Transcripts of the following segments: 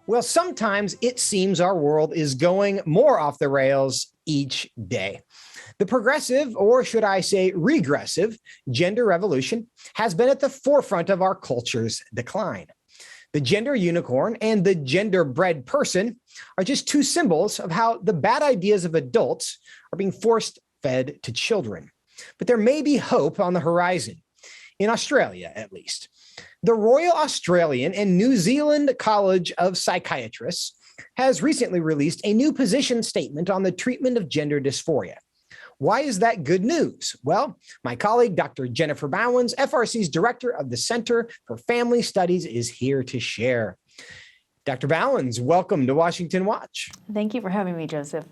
Well, sometimes it seems our world is going more off the rails each day. The progressive, or should I say regressive, gender revolution has been at the forefront of our culture's decline. The gender unicorn and the gender-bred person are just two symbols of how the bad ideas of adults are being forced fed to children. But there may be hope on the horizon, in Australia at least. The Royal Australian and New Zealand College of Psychiatrists has recently released a new position statement on the treatment of gender dysphoria. Why is that good news? Well, my colleague, Dr. Jennifer Bauwens, FRC's director of the Center for Family Studies, is here to share. Dr. Bauwens, welcome to Washington Watch. Thank you for having me, Joseph.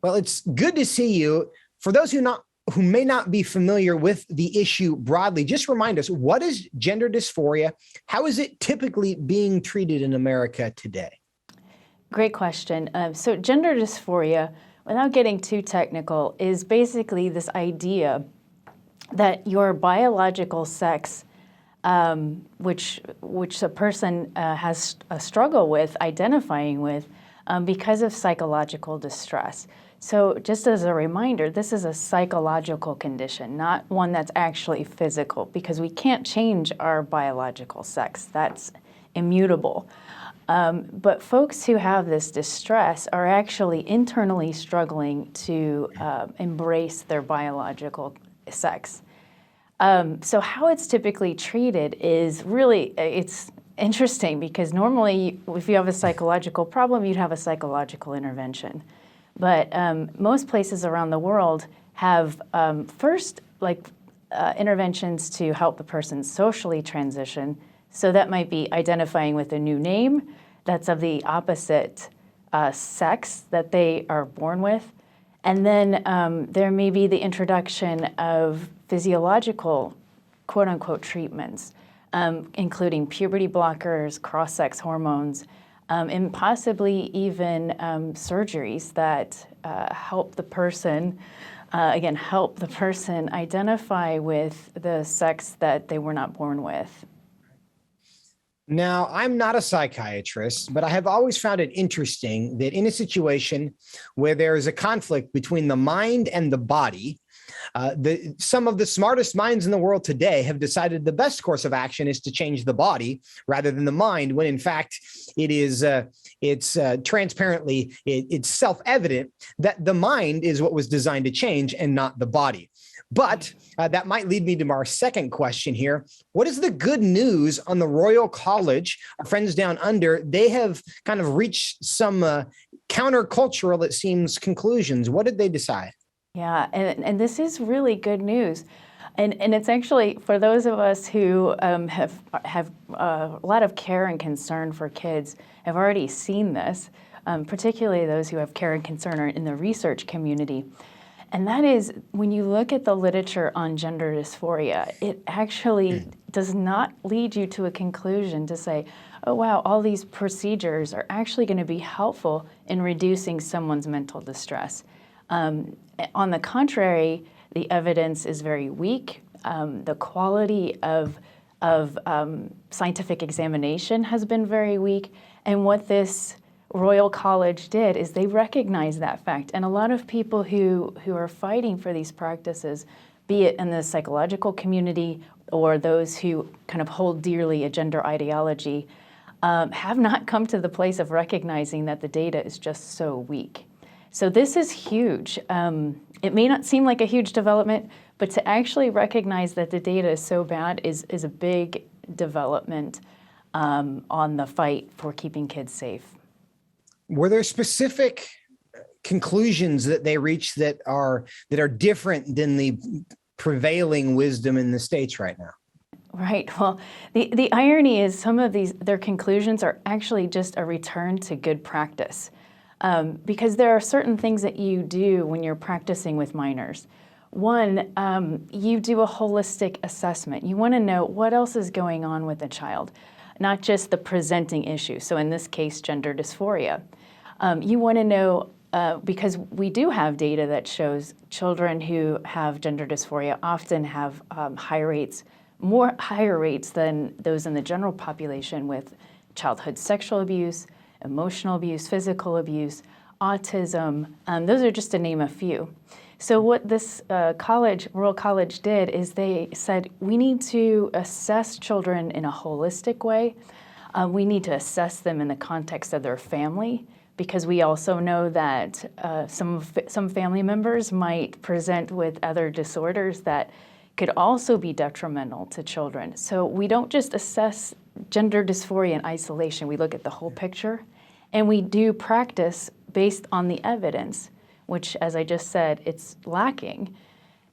Well, it's good to see you. For those who may not be familiar with the issue broadly, just remind us, what is gender dysphoria? How is it typically being treated in America today? Great question. So gender dysphoria, without getting too technical, is basically this idea that your biological sex, which a person has a struggle with identifying with because of psychological distress. So just as a reminder, this is a psychological condition, not one that's actually physical, because we can't change our biological sex. That's immutable. But folks who have this distress are actually internally struggling to embrace their biological sex. So how it's typically treated is really, it's interesting because normally if you have a psychological problem, you'd have a psychological intervention. But most places around the world have first interventions to help the person socially transition. So that might be identifying with a new name that's of the opposite sex that they are born with. And then there may be the introduction of physiological, quote unquote, treatments, including puberty blockers, cross-sex hormones, and possibly even surgeries that help the person identify with the sex that they were not born with. Now, I'm not a psychiatrist, but I have always found it interesting that in a situation where there is a conflict between the mind and the body, some of the smartest minds in the world today have decided the best course of action is to change the body rather than the mind, when in fact it's self-evident that the mind is what was designed to change and not the body. But that might lead me to our second question here. What is the good news on the Royal College? Our friends down under, they have kind of reached some countercultural, it seems, conclusions. What did they decide? Yeah, and this is really good news. And it's actually, for those of us who have a lot of care and concern for kids, have already seen this, particularly those who have care and concern are in the research community. And that is, when you look at the literature on gender dysphoria, it actually does not lead you to a conclusion to say, oh wow, all these procedures are actually going to be helpful in reducing someone's mental distress. On the contrary, the evidence is very weak. The quality of scientific examination has been very weak. And what this Royal College did is they recognized that fact. And a lot of people who are fighting for these practices, be it in the psychological community or those who kind of hold dearly a gender ideology, have not come to the place of recognizing that the data is just so weak. So this is huge. It may not seem like a huge development, but to actually recognize that the data is so bad is a big development on the fight for keeping kids safe. Were there specific conclusions that they reached that are different than the prevailing wisdom in the States right now? Right. Well, the irony is some of their conclusions are actually just a return to good practice. Because there are certain things that you do when you're practicing with minors. One, you do a holistic assessment. You want to know what else is going on with the child, not just the presenting issue. So in this case, gender dysphoria. You want to know, because we do have data that shows children who have gender dysphoria often have higher rates than those in the general population with childhood sexual abuse, emotional abuse, physical abuse, autism. Those are just to name a few. So what this Rural College did is they said, we need to assess children in a holistic way. We need to assess them in the context of their family, because we also know that some family members might present with other disorders that could also be detrimental to children. So we don't just assess gender dysphoria in isolation. We look at the whole picture, and we do practice based on the evidence, which, as I just said, it's lacking.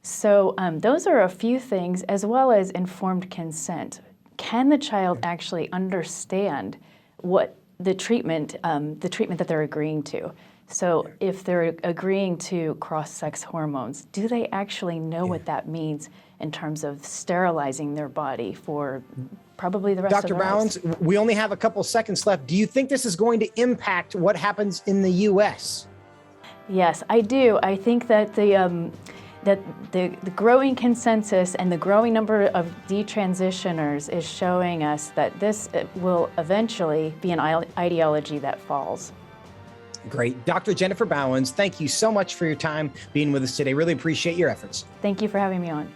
So those are a few things, as well as informed consent. Can the child actually understand what the treatment that they're agreeing to? So if they're agreeing to cross-sex hormones, do they actually know what that means in terms of sterilizing their body for probably the rest of their lives? Dr. Bauwens, we only have a couple seconds left. Do you think this is going to impact what happens in the U.S.? Yes, I do. I think that the growing consensus and the growing number of detransitioners is showing us that this will eventually be an ideology that falls. Great. Dr. Jennifer Bauwens, thank you so much for your time being with us today. Really appreciate your efforts. Thank you for having me on.